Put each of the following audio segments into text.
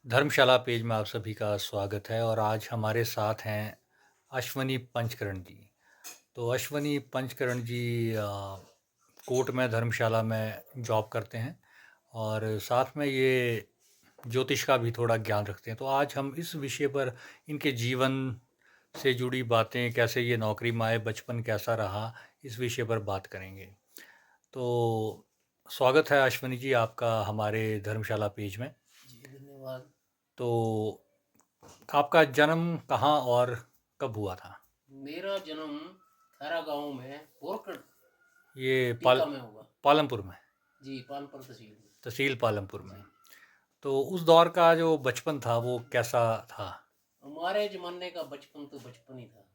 धर्मशाला page में आप सभी का स्वागत है और आज हमारे साथ हैं अश्वनी पंचकरण जी। तो अश्वनी पंचकरण जी कोर्ट में धर्मशाला में जॉब करते हैं और साथ में ये ज्योतिष का भी थोड़ा ज्ञान रखते हैं। तो आज हम इस विषय पर इनके जीवन से जुड़ी बातें, कैसे ये नौकरी में आए, बचपन कैसा रहा, इस विषय पर बात करेंगे। तो स्वागत है अश्वनी जी आपका हमारे धर्मशाला पेज में। जी धन्यवाद। तो आपका जन्म कहाँ और कब हुआ था? मेरा जन्म खैरा गांव में बोरकट ये टीका में हुआ। पालमपुर में, जी पानपुर तहसील में। तहसील पालमपुर में। जी तो उस दौर का जो बचपन था वो कैसा था? हमारे ज़माने का बचपन तो बचपन ही था।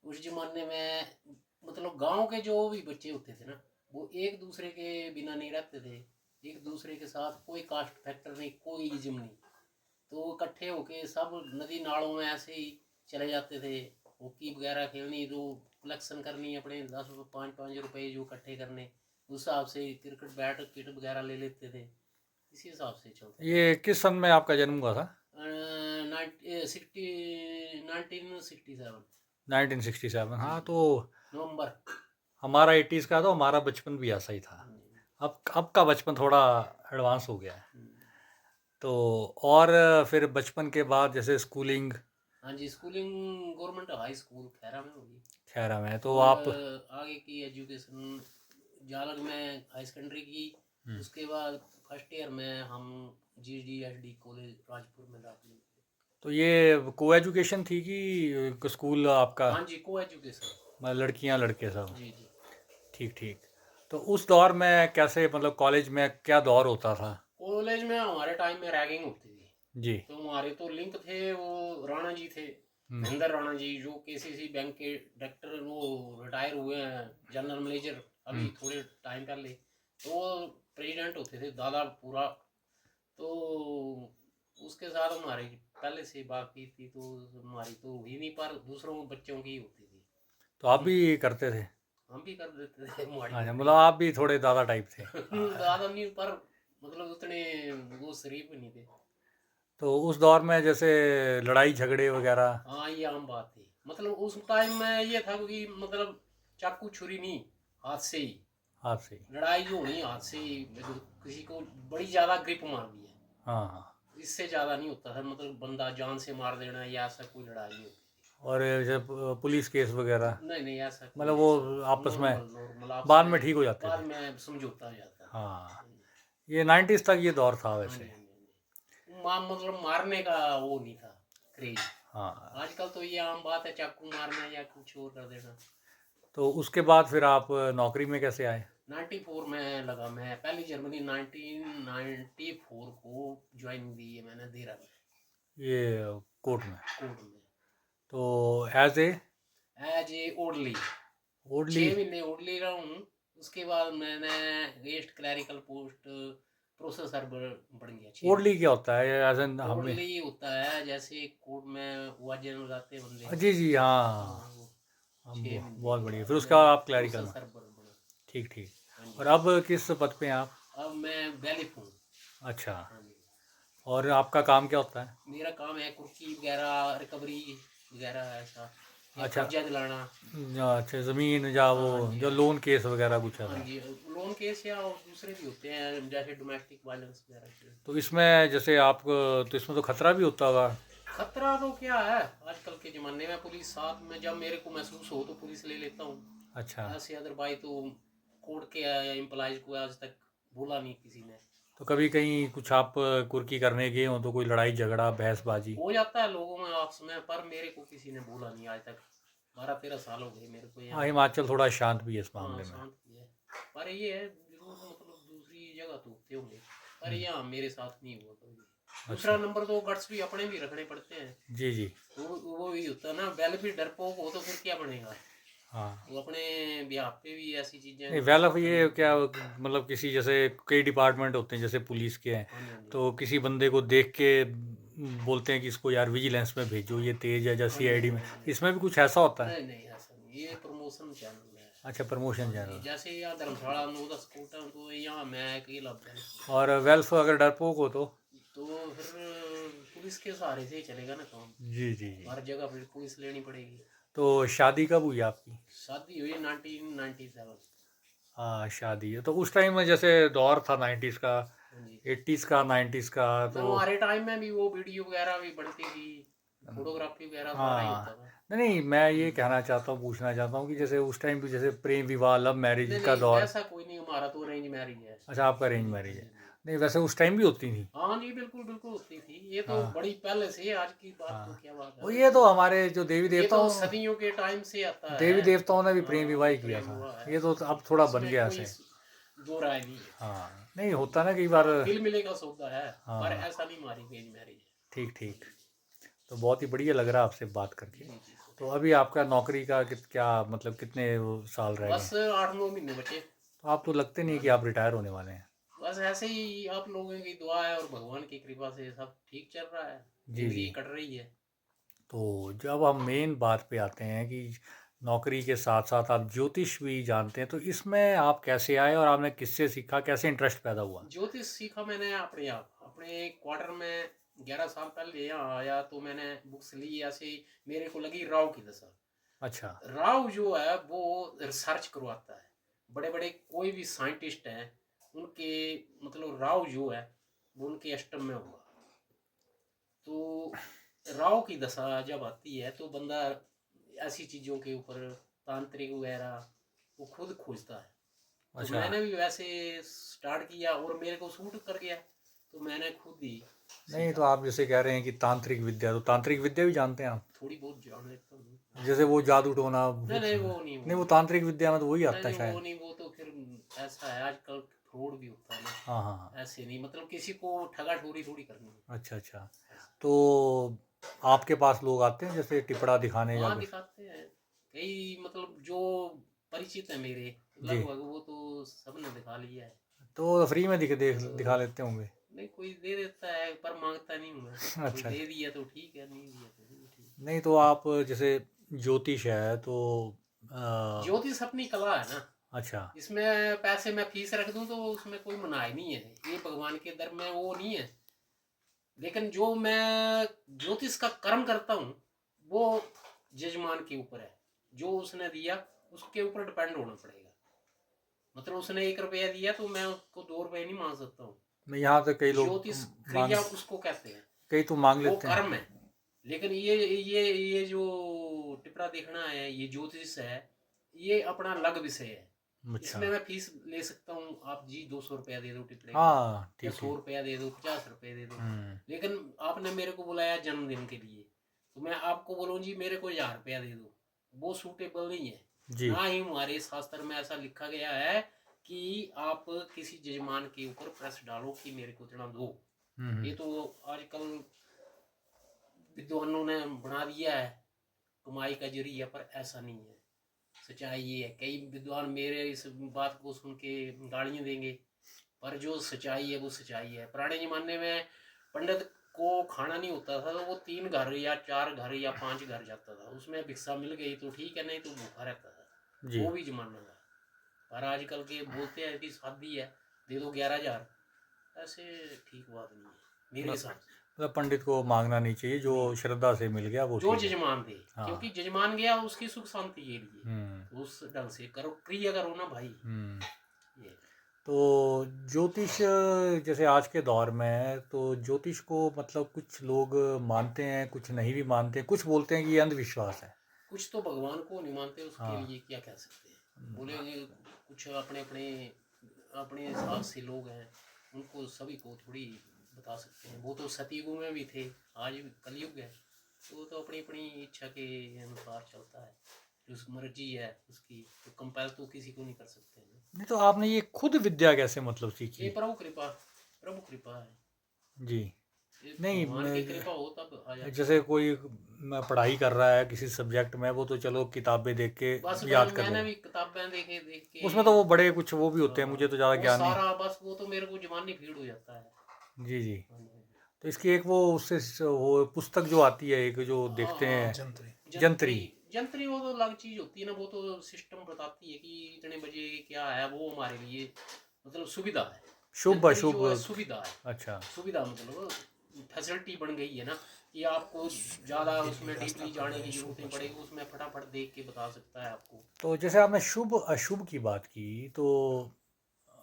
उस ज़माने में मतलब गांव के जो भी बच्चे होते थे ना, वो एक दूसरे के बिना नहीं रहते थे। एक दूसरे के साथ कोई कास्ट फैक्टर नहीं, कोई इज्म नहीं। तो इकट्ठे होके सब नदी नालों में ऐसे ही चले जाते थे। हॉकी वगैरह खेलनी, जो कलेक्शन करनी अपने 10 5 5 रुपए जो इकट्ठे करने, उस हिसाब से क्रिकेट बैट किट वगैरह ले लेते थे। इसी हिसाब से चलता था। ये किस सन में आपका जन्म हुआ था? 1967 1967। जी हाँ, जी तो नवंबर। हमारा 80s का, तो हमारा बचपन भी ऐसा ही था। अब का बचपन थोड़ा एडवांस हो गया है। तो और फिर बचपन के बाद जैसे स्कूलिंग हाँ जी, schooling government high school Khaira में होगी। खैरा में, तो और आप आगे की एजुकेशन जालग में हाई सेकेंडरी की। उसके बाद फर्स्ट ईयर में हम GDSD कॉलेज राजपुर में दाखिल हुए। तो ये को एजुकेशन थी कि स्कूल आपका हाँ जी, को एजुकेशन। मतलब लड़कियां लड़के सब? जी जी ठीक ठीक। तो उस दौर में कैसे, मतलब कॉलेज में क्या दौर होता था? कॉलेज में हमारे टाइम में रैगिंग होती थी। जी। तो हमारे तो लिंक थे, वो राणा जी थे, हम्म। महेंद्र राणा जी, जो KCC बैंक के डायरेक्टर, वो रिटायर हुए हैं, जनरल मैनेजर अभी थोड़े टाइम पहले। तो वो प्रेसिडेंट होते थे दादा पूरा। तो उसके साथ हमारी पहले से बात की थी, तो हमारी तो हुई नहीं, पर दूसरों बच्चों की होती थी। तो आप भी करते थे? हम भी कर देते थे माड़ी अच्छा, मतलब मोटी। आप भी थोड़े दादा टाइप थे। ज्यादा नहीं, पर मतलब उतने वो शरीफ नहीं थे। तो उस दौर में जैसे लड़ाई झगड़े वगैरह? हाँ ये आम बात थी। मतलब उस टाइम में ये था कि मतलब चाकू छुरी नहीं, हाथ से ही हाथ से ही? लड़ाई जो होनी हाथ से ही। किसी को बड़ी ज्यादा ग्रिप मार दी है, हाँ हाँ। इससे ज्यादा नहीं होता था। मतलब बंदा जान से मार देना या ऐसा कोई लड़ाई नहीं होती। और जैसे पुलिस केस वगैरह? नहीं नहीं, ऐसा कोई मतलब वो ऐसा आपस में नॉर्मल नॉर्मल आपस बाद में में ठीक हो जाते बाद थे? में समझौता हो जाता है। हाँ। हाँ जी ये 90s तक ये दौर था हाँ जी वैसे। हाँ जी। मतलब मारने का वो नहीं था क्रेज। हाँ। आजकल तो ये आम बात है, चाकू मारना या कुछ और कर देना। तो उसके बाद फिर आप नौकरी में कैसे आए? 94 में लगा। मैं पहली जर्मनी 1994 को ज्वाइन दी है मैंने, देहरा में, ये कोर्ट में? कोर्ट में, तो एज ए एज ए ओडली। ओडली? 6 महीने ओडली रहा हूँ। उसके बाद मैंने गेस्ट क्लैरिकल पोस्ट प्रोसेसर बढ़ गया 6 महीने। ओडली क्या होता है एज एन हमें? ओडली होता है जैसे कोर्ट में वाजन लगाते हैं बंदे। जी जी, हाँ हाँ। वो हम 6 महीने बहुत के बढ़िया, बाद फिर उसके बाद मैं आप क्लैरिकल में? प्रोसेसर बना। ठीक ठीक। हाँ जी। और अब किस पद पे हैं आप? अब मैं बैलिफ हूँ। अच्छा। हाँ जी। और आपका काम क्या होता है? मेरा काम है कुर्की वगैरह, रिकवरी वगैरह ऐसा, या अच्छा। कब्जा दिलाना। अच्छा, ज़मीन या वो हाँ जी जो हाँ लोन केस वगैरह कुछ हाँ ऐसा? जी, लोन केस या और दूसरे भी होते हैं जैसे डोमेस्टिक वायलेंस वगैरह के। तो इसमें जैसे आप, तो इसमें तो खतरा भी होता होगा? खतरा तो क्या है, आजकल के ज़माने में पुलिस साथ में, जब मेरे को महसूस हो तो पुलिस ले लेता हूँ। अच्छा। ऐसे अदरवाइज तो कोर्ट के एम्प्लॉयज़ को आज तक बोला नहीं किसी ने। तो कभी कहीं कुछ आप कुर्की करने गए हो तो कोई लड़ाई झगड़ा बहसबाजी? हो जाता है लोगों में आपस में, पर मेरे को किसी ने बोला नहीं आज तक। 12 13 साल हो गए मेरे को हाँ, यहाँ। हिमाचल थोड़ा शांत भी है इस हाँ मामले में। शांत भी है। पर ये है जरूर, मतलब दूसरी जगह तो होते होंगे, पर यहाँ मेरे साथ नहीं हुआ कभी। अच्छा। दूसरा नंबर तो गट्स भी अपने भी रखने पड़ते हैं। जी जी। वो भी होता है ना, बैल भी डरपोक हो तो फिर क्या बनेगा। हाँ। वो अपने ब्याह पे भी ऐसी नहीं, चीजें वेल ऑफ करनी ये पड़ती क्या, हैं। मतलब किसी जैसे कई डिपार्टमेंट होते हैं जैसे पुलिस के हैं, हाँ जी हाँ जी तो किसी बंदे को देख के बोलते हैं कि इसको यार विजिलेंस में भेजो, ये तेज है, या हाँ जी हाँ सीआईडी जी में, हाँ जी। इसमें भी कुछ ऐसा होता है? नहीं नहीं ऐसा नहीं, ये प्रमोशन चैनल है। अच्छा, प्रमोशन हाँ जी, चैनल। जैसे यहाँ धर्मशाला 9 10 कोटा तो यहाँ मैं अकेला बैल। और वेल्फ अगर डरपोक हो तो? तो फिर पुलिस के सहारे से ही चलेगा ना काम। जी जी जी। हर जगह फिर पुलिस लेनी पड़ेगी। तो शादी कब हुई आपकी? शादी हुई 1997। हाँ शादी है तो उस टाइम में जैसे दौर था 90s का, हाँ जी। 80s का, 90s का, ना तो हमारे टाइम में भी वो वीडियो वगैरह भी बनती थी, फोटोग्राफी वगैरह सारा ही होता हाँ था। नहीं नहीं, मैं ये कहना चाहता हूँ, पूछना चाहता हूँ कि जैसे उस टाइम पे जैसे प्रेम विवाह, लव मैरिज नहीं का नहीं, दौर। वैसा कोई नहीं, हमारा तो अरेंज मैरिज है। अच्छा आपका हाँ अरेंज जी, मैरिज हाँ है। जी, जी। नहीं वैसे उस टाइम भी होती थी। हाँ जी, बिल्कुल बिल्कुल होती थी। ये तो हाँ बड़ी पहले से, आज की बात तो हाँ। क्या बात वो है, ये तो हमारे जो ये तो सदियों के टाइम से आता देवी है। देवताओं ने भी प्रेम हाँ, विवाह ये ही किया प्रेम था। हुआ है। ये तो अब थोड़ा बन इसमें गया कोई ऐसे। दो राय नहीं है। हाँ नहीं होता ना कई बार। दिल मिले का सौदा है, पर हाँ ऐसा नहीं हमारी अरेंज मैरिज है। ठीक ठीक। जी तो बहुत ही बढ़िया लग रहा है आपसे बात करके। जी जी सर। तो अभी आपका नौकरी का क्या मतलब कितने वो साल रह गए? बस 8-9 महीने बचे। तो आप तो लगते नहीं हाँ कि जी, आप रिटायर होने वाले हैं। बस ऐसे ही आप लोगों की दुआ है और भगवान की कृपा से सब ठीक चल रहा है, जी जी। जिंदगी कट रही है। तो जब हम मेन बात पे आते हैं कि नौकरी के साथ साथ आप ज्योतिष भी जानते हैं, तो इसमें आप कैसे आए और आपने किससे सीखा, कैसे इंटरेस्ट पैदा हुआ? ज्योतिष सीखा मैंने अपने आप, अपने क्वार्टर में 11 साल पहले यहाँ आया तो मैंने बुक्स ली, ऐसे ही मेरे को लगी राहु की दशा। अच्छा। राव जो है वो रिसर्च करवाता है, बड़े बड़े कोई भी साइंटिस्ट हैं उनके, मतलब राव जो है वो उनके अष्टम में होगा। तो राव की दशा जब आती है तो बंदा ऐसी चीज़ों के ऊपर, तांत्रिक वगैरह, वो खुद खोजता है। तो अच्छा मैंने भी वैसे स्टार्ट किया और मेरे को सूट कर गया, तो मैंने खुद ही नहीं तो सीखा। आप जैसे कह रहे हैं कि तांत्रिक विद्या, तो तांत्रिक विद्या भी जानते हैं आप? थोड़ी बहुत जान लेता हूँ। जैसे वो जादू टोना नहीं भूत? नहीं, वो नहीं, वो नहीं वो नहीं। तांत्रिक विद्या में तो वही नहीं आता है नहीं, वो शायद। नहीं, वो तो फिर ऐसा है, आजकल फ्रॉड भी होता है ना। हाँ हाँ हाँ। ऐसे नहीं, मतलब किसी को ठगा ठोरी थोड़ी करनी है। अच्छा अच्छा। ऐसे। तो आपके पास लोग आते हैं जैसे टिपड़ा दिखाने या हाँ, कुछ? दिखाते हैं कई, मतलब जो परिचित है मेरे, जी। लगभग वो तो सबने दिखा लिया है। तो फ्री में दिखा तो लेते होंगे। नहीं, कोई दे देता है पर मांगता नहीं हूँ मैं। कोई अच्छा अच्छा। दे दिया तो ठीक है, नहीं दिया तो नहीं ठीक। नहीं तो आप जैसे ज्योतिष है तो ज्योतिष अपनी कला है ना, अच्छा। इसमें पैसे मैं फीस रख दूं तो उसमें कोई मनाही नहीं है, ये भगवान के दर में वो नहीं है। लेकिन जो मैं ज्योतिष का कर्म करता हूँ वो जजमान के ऊपर है, जो उसने दिया उसके ऊपर डिपेंड होना पड़ेगा। मतलब उसने 1 रुपया दिया तो मैं उसको 2 रुपये नहीं मांग सकता हूँ। मैं यहाँ तो कई लोग ज्योतिष मांग, क्रिया उसको कहते हैं, कई तो मांग वो लेते कर्म हैं। है। लेकिन ये जो टिपरा देखना है, ये ज्योतिष है, ये अपना अलग विषय है। अच्छा। इसमें मैं फीस ले सकता हूँ, आप जी 200 रुपया दे दो टिपरे का, हाँ या ठीक सौ ठीक। रुपया दे दो, 50 रुपये दे दो। हम्म। लेकिन आपने मेरे को बुलाया जन्मदिन के लिए, तो मैं आपको बोलूँ जी मेरे को 1000 रुपया दे दो, वो सूटेबल नहीं है। जी। ना ही हमारे शास्त्र में ऐसा लिखा गया है कि आप किसी जजमान के ऊपर प्रेस डालो कि मेरे को इतना दो। ये हम्म। तो आजकल विद्वानों ने बना दिया है कमाई का जरिया, पर ऐसा नहीं है। सच्चाई ये है, कई विद्वान मेरे इस बात को सुन के गालियाँ देंगे, पर जो सच्चाई है वो सच्चाई है। पुराने ज़माने में पंडित को खाना नहीं होता था तो वो 3 घर या 4 घर या 5 घर जाता था, उसमें भिक्षा मिल गई तो ठीक है, नहीं तो भूखा रहता था। जी। वो भी जमाना था। पर आजकल के बोलते हैं कि शादी है दे दो 11,000, ऐसे ठीक बात नहीं है मेरे मतलब हिसाब से। मतलब पंडित को मांगना नहीं चाहिए, जो नहीं, श्रद्धा से मिल गया वो जो ठीक है। जजमान दे, क्योंकि हाँ। जजमान गया उसकी सुख शांति के लिए, हम्म तो उस ढंग से करो, क्रिया करो ना भाई। हम्म। ये तो ज्योतिष जैसे आज के दौर में है, तो ज्योतिष को मतलब कुछ लोग मानते हैं, कुछ नहीं भी मानते, कुछ बोलते हैं कि ये अंधविश्वास है। कुछ तो भगवान को नहीं मानते, उसके हाँ। लिए क्या कह सकते हैं, बोलेंगे। कुछ अपने अपने अपने हिसाब से लोग हैं, उनको सभी को थोड़ी बता सकते हैं। वो तो सतयुग में भी थे, आज भी कलयुग है, तो वो तो अपनी अपनी इच्छा के अनुसार चलता है। जो उसकी मर्जी है उसकी, तो कंपेल तो किसी को नहीं कर सकते हैं। नहीं तो आपने ये खुद विद्या कैसे मतलब ये सीखी? प्रभु कृपा है। जी। ये नहीं भगवान की कृपा हो तब आ जाती जैसे है। कोई पढ़ाई कर रहा है किसी सब्जेक्ट में, वो तो चलो किताबें देख के बस याद कर मैंने लेगा। भी किताबें देख के उसमें तो वो बड़े कुछ वो भी होते हैं, मुझे हाँ, तो ज़्यादा वो ज्ञान नहीं। सारा बस वो तो मेरे को जवानी फीड हो जाता है। जी जी। हाँ जी, हाँ जी। तो इसकी एक वो उससे वो पुस्तक जो आती है एक, जो हाँ देखते हाँ, हैं जंत्री। जंत्री। जंत्री वो तो अलग चीज होती है ना, वो तो सिस्टम बताती है कि इतने बजे क्या है, वो हमारे लिए मतलब सुविधा है। शुभ जंत्री अशुभ। जो है सुविधा है। अच्छा। सुविधा मतलब फैसिलिटी बन गई है ना कि आपको ज़्यादा उसमें डीपली जाने की जरूरत नहीं पड़ेगी, उसमें फटाफट देख के बता सकता है आपको। तो जैसे आपने शुभ अशुभ की बात की, तो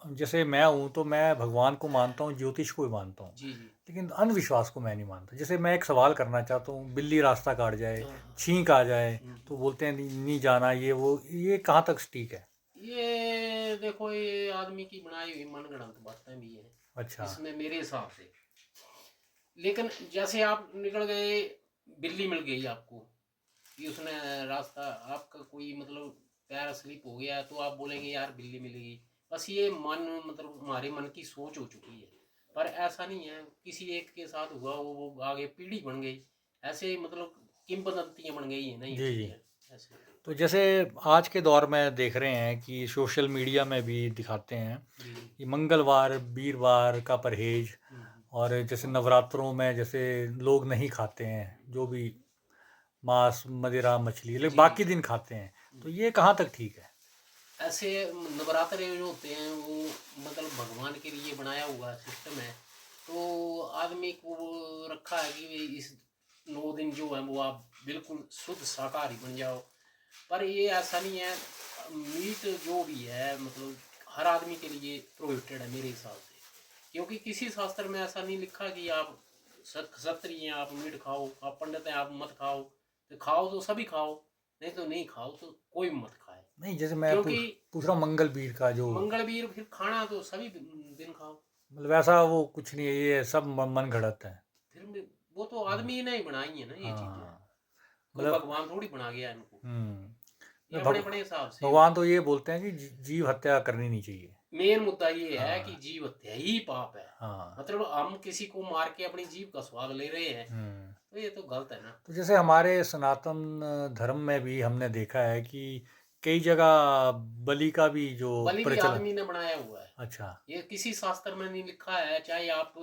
जैसे मैं हूँ तो मैं भगवान को मानता हूँ, ज्योतिष को भी मानता हूँ, जी जी। लेकिन अंधविश्वास को मैं नहीं मानता। जैसे मैं एक सवाल करना चाहता हूँ, बिल्ली रास्ता काट जाए, हाँ हाँ। छींक आ जाए, हम्म। तो बोलते हैं नहीं, नहीं जाना, ये कहाँ तक ठीक है? ये देखो, ये आदमी की बनाई हुई मनगढ़ंत बातें भी हैं अच्छा। इसमें मेरे हिसाब से। लेकिन जैसे आप निकल गए, बिल्ली मिल गई आपको कि उसने रास्ता आपका कोई मतलब पैर स्लिप हो गया, तो आप बोलेंगे यार बिल्ली मिलेगी। बस ये मन मतलब हमारे मन की सोच हो चुकी है। पर ऐसा नहीं है, किसी एक के साथ हुआ वो आगे पीढ़ी बन गई, ऐसे मतलब किंवदंतियां बन गई है ना ये जी जी। चीज़ें ऐसे। तो जैसे आज के दौर में देख रहे हैं कि सोशल मीडिया में भी दिखाते हैं जी। कि मंगलवार वीरवार का परहेज, और जैसे नवरात्रों में जैसे लोग नहीं खाते हैं जो भी मांस मदिरा मछली, लेकिन जी बाकी जी। दिन खाते हैं, तो ये कहाँ तक ठीक है? ऐसे नवरात्रे जो होते हैं वो मतलब भगवान के लिए बनाया हुआ सिस्टम है। तो आदमी को वो रखा है कि भाई इस 9 दिन जो है वो आप बिल्कुल शुद्ध शाकाहारी बन जाओ। पर ये ऐसा नहीं है, मीट जो भी है मतलब हर आदमी के लिए प्रोहिबिटेड है मेरे हिसाब से। क्योंकि किसी शास्त्र में ऐसा नहीं लिखा कि आप क्षत्रिय हैं आप मीट खाओ, आप पंडित हैं आप मत खाओ। तो खाओ तो सभी खाओ, नहीं तो नहीं खाओ, तो कोई मत खाए। नहीं, जैसे मैं क्योंकि पूछ रहा हूँ मंगलवीर का जो, मंगलवीर फिर खाना तो सभी दिन खाओ। मतलब ऐसा वो कुछ नहीं है, ये सब मन घड़त है। फिर वो तो आदमी ने ही बनाई है ना ये चीजें, हाँ, कोई मतलब भगवान थोड़ी बना गया इनको। ये मतलब अपने अपने हिसाब से। भगवान तो ये बोलते हैं कि जीव हत्या करनी नहीं चाहिए। मेन मुद्दा ये है कि हाँ जीव हत्या ही पाप है। हाँ। मतलब हम किसी को मार के अपनी जीव का स्वाद ले रहे हैं, तो ये तो गलत है ना। तो जैसे हमारे सनातन धर्म में भी हमने देखा है कि कई जगह बलि का भी जो बलि भी प्रचलन। आदमी ने बनाया हुआ है। अच्छा। ये किसी शास्त्र में नहीं लिखा है, चाहे आप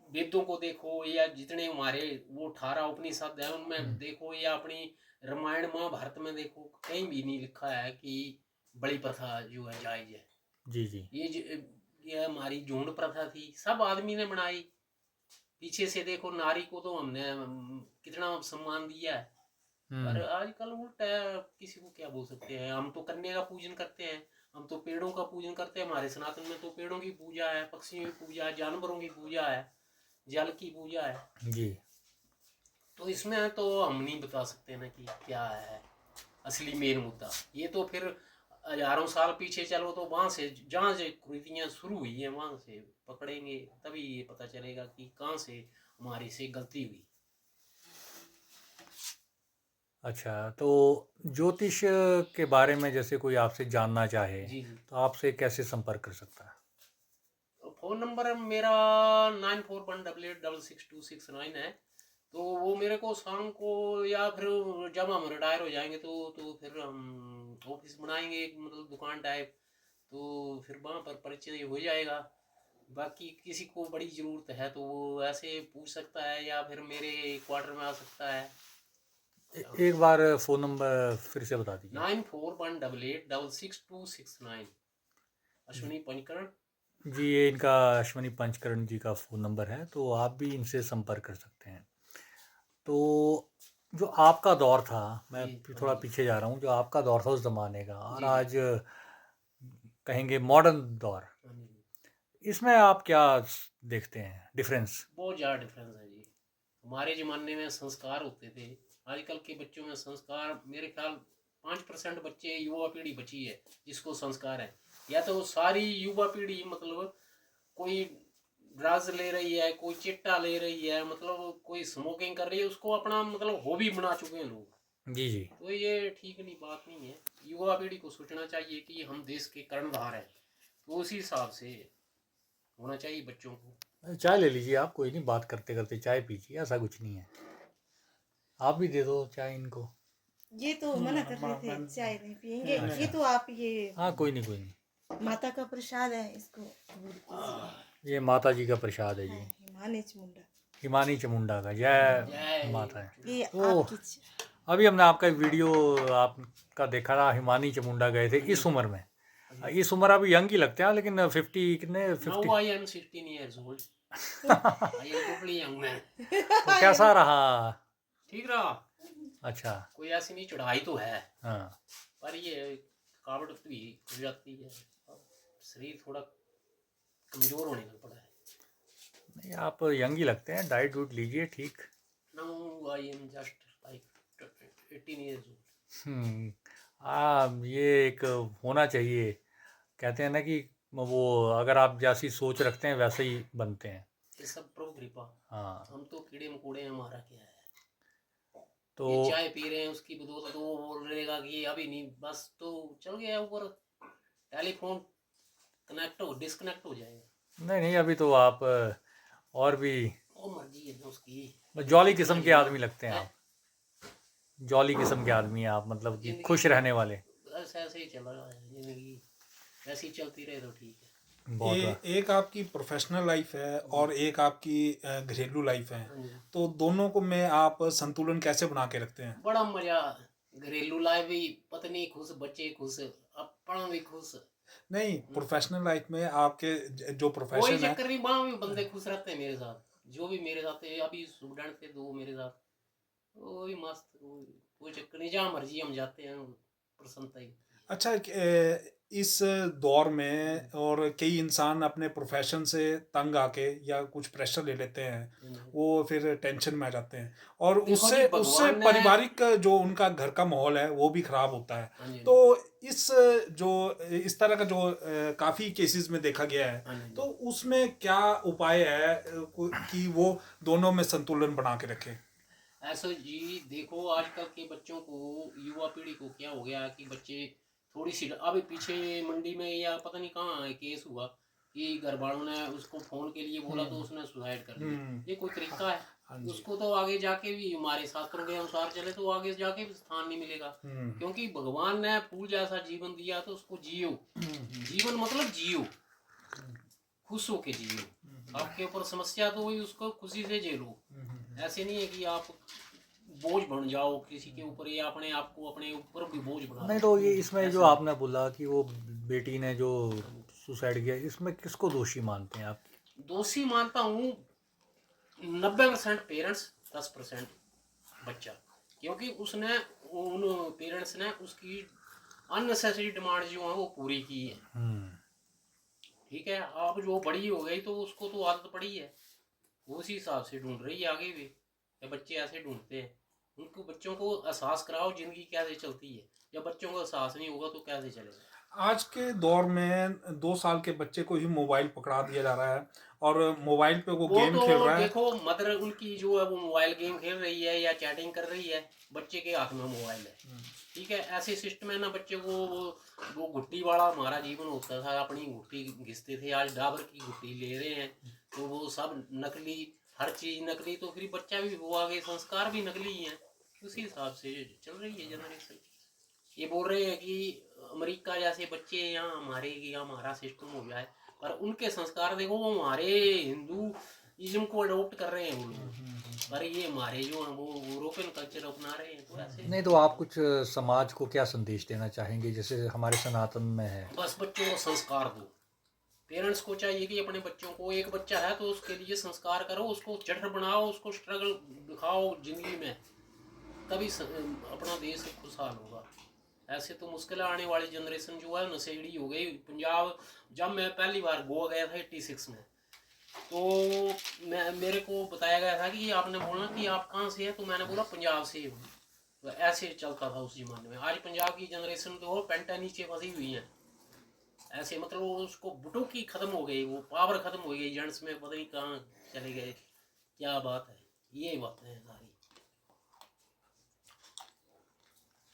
वेदों को देखो या जितने हमारे वो 18 उपनिषद है उनमें देखो, या अपनी रामायण महाभारत में देखो, कहीं भी नहीं लिखा है कि बलि प्रथा जो है जायज है। जी जी। ये हमारी झुंड प्रथा थी, सब आदमी ने बनाई। पीछे से देखो, नारी को तो हमने कितना सम्मान दिया है। पर आजकल उल्टा है, किसी को क्या बोल सकते हैं। हम तो कन्या का पूजन करते हैं, हम तो पेड़ों का पूजन करते हैं। हमारे सनातन में तो पेड़ों की पूजा है, पक्षियों की पूजा है, जानवरों की पूजा है, जल की पूजा है। जी। तो इसमें तो हम नहीं बता सकते ना कि क्या है असली मेन मुद्दा। ये तो फिर हजारों साल पीछे चलो तो वहां से जहाँ से कुरीतियाँ शुरू हुई हैं वहां से पकड़ेंगे, तभी ये पता चलेगा कि कहाँ से हमारी से गलती हुई। अच्छा, तो ज्योतिष के बारे में जैसे कोई आपसे जानना चाहे, जी जी। तो आपसे कैसे संपर्क कर सकता है? फ़ोन नंबर मेरा 9418886629 है। तो वो मेरे को शाम को, या फिर जब हम रिटायर हो जाएंगे तो फिर हम ऑफिस बनाएंगे एक मतलब दुकान टाइप, तो फिर वहाँ पर परिचय हो जाएगा। बाकी किसी को बड़ी ज़रूरत है तो वो ऐसे पूछ सकता है, या फिर मेरे क्वार्टर में आ सकता है। एक बार फ़ोन नंबर फिर से बता दीजिए। 9418886629। अश्विनी पंचकरण। जी, ये इनका अश्विनी पंचकरण जी का फ़ोन नंबर है, तो आप भी इनसे संपर्क कर सकते हैं। तो जो आपका दौर था, मैं जी हाँ थोड़ा जी। पीछे जा रहा हूँ, जो आपका दौर था उस ज़माने का और जी जी। आज कहेंगे मॉडर्न दौर, हाँ जी। इसमें आप क्या देखते हैं डिफरेंस? बहुत ज़्यादा डिफरेंस है जी। हमारे ज़माने में संस्कार होते थे, आजकल के बच्चों में संस्कार मेरे ख्याल 5% बच्चे युवा पीढ़ी बची है जिसको संस्कार है। या तो सारी युवा पीढ़ी मतलब कोई ड्रग्स ले रही है, कोई चिट्टा ले रही है, मतलब कोई स्मोकिंग कर रही है, उसको अपना मतलब हॉबी बना चुके हैं लोग। जी जी। तो ये ठीक नहीं, बात नहीं है। युवा पीढ़ी को सोचना चाहिए कि हम देश के कर्णधार हैं, तो उसी हिसाब से होना चाहिए बच्चों को। चाय ले लीजिए आप, कोई नहीं, बात करते करते चाय पीजिए, ऐसा कुछ नहीं है। आप भी दे दो चाय इनको। ये तो मना कर रहे थे चाय नहीं पियेंगे। अच्छा। ये तो आप ये हाँ, कोई नहीं कोई नहीं। माता का प्रसाद है, इसको कबूल कीजिए। ये माता जी का प्रसाद है जी। हाँ, हिमानी चामुंडा। हिमानी चामुंडा का जय जय माता है। ये तो आपकी अभी हमने आपका एक वीडियो आपका देखा था, हिमानी चामुंडा गए थे इस उम्र में। इस उम्र अभी यंग ही लगते हैं, लेकिन 50 कितने Now 50। I am 16 years old. ये टोटली यंग में तो कैसा रहा? ठीक रहा। अच्छा। कोई ऐसी नहीं, चढ़ाई तो है हाँ। पर ये थकावट भी हो जाती है, शरीर थोड़ा कमजोर होने लग पड़ा है। नहीं, आप यंग ही लगते हैं, डाइट वूट लीजिए ठीक। Now I am just like 18 years old। ये एक होना चाहिए। कहते हैं ना कि वो अगर आप जैसी सोच रखते हैं वैसे ही बनते हैं। ये सब प्रभु कृपा। हाँ। हम तो कीड़े मकोड़े हैं, हमारा क्या है। तो ये चाय पी रहे हैं उसकी बदौलत तो वो बोल रहेगा कि अभी नहीं, बस तो चल गया ऊपर, टेलीफोन कनेक्ट हो डिस्कनेक्ट हो जाएगा। नहीं नहीं, अभी तो आप और भी वो मर्जी है ना उसकी। जॉली किस्म के आदमी लगते हैं है? आप। जॉली किस्म के आदमी हैं आप, मतलब कि जिंदगी खुश रहने वाले। बस ऐसे ही चल रहा है जिंदगी, ऐसी चलती रहे तो ठीक है। बहुत एक आपकी प्रोफेशनल लाइफ है और एक आपकी घरेलू लाइफ है, हाँ जी। तो दोनों को में आप संतुलन कैसे बना के रखते हैं? बड़ा मजा, घरेलू लाइफ भी, पत्नी खुश, बच्चे खुश, अपन भी खुश। नहीं, प्रोफेशनल लाइफ में आपके जो कोई प्रोफेशन है, चक्कर नहीं, वहाँ भी बंदे खुश रहते हैं मेरे साथ, जो भी मेरे साथ है। अभी स्टूडेंट थे 2 मेरे साथ, वो भी मस्त, कोई चक्कर नहीं, जहाँ मर्जी हम जाते हैं, प्रसन्नता ही। अच्छा इस दौर में और कई इंसान अपने प्रोफेशन से तंग आके या कुछ प्रेशर ले लेते हैं, वो फिर टेंशन में आ जाते हैं और देखो उससे जी, उससे भगवान ने- पारिवारिक जो उनका घर का माहौल है वो भी खराब होता है। हाँ जी, तो इस जो इस तरह का जो काफ़ी केसेस में देखा गया है, हाँ जी। तो उसमें क्या उपाय है कि वो दोनों में संतुलन बना के रखें? ऐसा जी, देखो आजकल के बच्चों को, युवा पीढ़ी को क्या हो गया कि बच्चे थोड़ी सी, अभी पीछे मंडी में या पता नहीं कहाँ केस हुआ कि घर वालों ने उसको फोन के लिए बोला तो उसने सुसाइड कर लिया। ये कोई तरीका है? हाँ जी। उसको तो आगे जाके भी, हमारे शास्त्रों के अनुसार चले तो आगे जाके भी स्थान नहीं मिलेगा, क्योंकि भगवान ने फूल जैसा जीवन दिया तो उसको जियो। जीवन मतलब जियो, खुश होके जियो। आपके ऊपर समस्या तो हुई, उसको खुशी से झेलो। ऐसे नहीं है कि आप बोझ बन जाओ किसी के ऊपर, या अपने आप को अपने ऊपर भी बोझ बना। नहीं, तो ये इसमें जो आपने बोला कि वो बेटी ने जो सुसाइड किया, इसमें किसको दोषी मानते हैं आप? दोषी मानता हूँ 90% पेरेंट्स, 10% बच्चा, क्योंकि उसने, उन पेरेंट्स ने उसकी अननेसेसरी डिमांड जो है वो पूरी की है। ठीक है, अब जो बड़ी हो गई तो उसको तो आदत पड़ी है, वो उसी हिसाब से ढूंढ रही है आगे भी। या बच्चे ऐसे ढूंढते हैं, उनको बच्चों को एहसास कराओ जिंदगी कैसे चलती है। जब बच्चों को एहसास नहीं होगा तो कैसे चलेगा। आज के दौर में 2 साल के बच्चे को ही मोबाइल पकड़ा दिया जा रहा है और मोबाइल पे वो गेम तो खेल रहा है। देखो, मदर उनकी जो है वो मोबाइल गेम खेल रही है या चैटिंग कर रही है, बच्चे के हाथ में मोबाइल है। ठीक है, ऐसे सिस्टम है ना, बच्चे को वो घुट्टी वाला हमारा जीवन होता था, अपनी घुट्टी घिसते थे, आज डाबर की घुट्टी ले रहे हैं, तो वो सब नकली, हर चीज नकली, तो फिर बच्चा भी, वो आगे संस्कार भी नकली ही है। उसी हिसाब से चल रही है जनरेशन। ये बोल रहे हैं कि अमेरिका जैसे बच्चे यहाँ हमारे यहाँ हमारा सिस्टम हो जाए, पर उनके संस्कार देखो, वो हमारे हिंदू इज्म को अडोप्ट कर रहे हैं वो लोग, पर ये हमारे जो है वो यूरोपियन कल्चर अपना रहे हैं। तो ऐसे नहीं, तो आप कुछ समाज को क्या संदेश देना चाहेंगे जैसे हमारे सनातन में है? बस बच्चों को संस्कार दो। पेरेंट्स को चाहिए कि अपने बच्चों को, एक बच्चा है तो उसके लिए संस्कार करो, उसको चटर बनाओ, उसको स्ट्रगल दिखाओ जिंदगी में, तभी अपना देश खुशहाल होगा। ऐसे तो मुश्किल आने वाली जनरेशन जो है नशेड़ी हो गई। पंजाब, जब मैं पहली बार गोवा गया था 86 में, तो मेरे को बताया गया था कि आपने बोलना कि आप कहाँ से हैं, तो मैंने बोला पंजाब से हूँ। तो ऐसे चलता था उस जमाने में। आज पंजाब की जनरेशन तो पेंटा नीचे फंसी हुई है ऐसे, मतलब उसको बुटों की खत्म हो गई, वो पावर खत्म हो गई जेंट्स में, पता नहीं कहाँ चले गए। क्या बात है, ये बातें हैं सारी।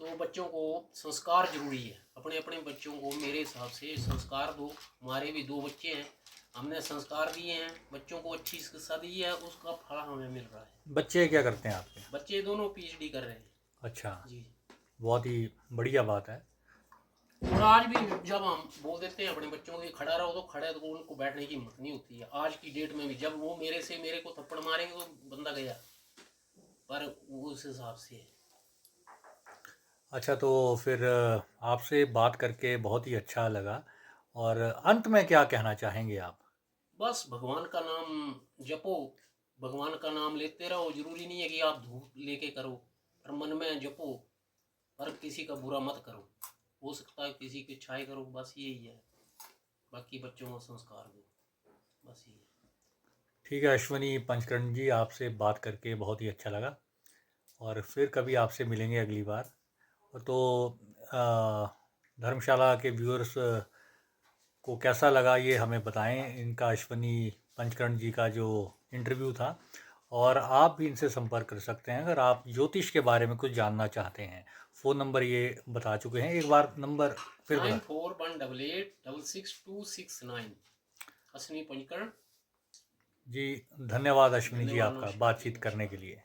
तो बच्चों को संस्कार जरूरी है, अपने अपने बच्चों को मेरे हिसाब से संस्कार दो। हमारे भी 2 बच्चे हैं, हमने संस्कार दिए हैं, बच्चों को अच्छी शिक्षा दी है, उसका फल हमें मिल रहा है। बच्चे क्या करते हैं आपके? बच्चे दोनों PhD कर रहे हैं। अच्छा जी। बहुत ही बढ़िया बात है। और आज भी जब हम बोल देते हैं अपने बच्चों को खड़ा रहो तो खड़े, तो उनको बैठने की हिम्मत नहीं होती है। आज की डेट में भी जब वो मेरे को थप्पड़ मारेंगे तो बंदा गया, पर वो उस हिसाब से है। अच्छा, तो फिर आपसे बात करके बहुत ही अच्छा लगा, और अंत में क्या कहना चाहेंगे आप? बस भगवान का नाम जपो, भगवान का नाम लेते रहो। जरूरी नहीं है कि आप धूप लेके करो, पर मन में जपो, पर किसी का बुरा मत करो। हो सकता है किसी की इच्छाएं करो, बस यही है। बाकी बच्चों को संस्कार दो, बस यही है। ठीक है अश्वनी पंचकर्ण जी, आपसे बात करके बहुत ही अच्छा लगा और फिर कभी आपसे मिलेंगे अगली बार। तो धर्मशाला के व्यूअर्स को कैसा लगा ये हमें बताएं, इनका अश्वनी पंचकर्ण जी का जो इंटरव्यू था। और आप भी इनसे संपर्क कर सकते हैं अगर आप ज्योतिष के बारे में कुछ जानना चाहते हैं। फ़ोन नंबर ये बता चुके हैं, एक बार नंबर फिर बता। 9418866269 अश्विनी पंचकर्ण जी धन्यवाद अश्विनी जी धन्यवाद, आपका नमस्कार। बातचीत करने के लिए।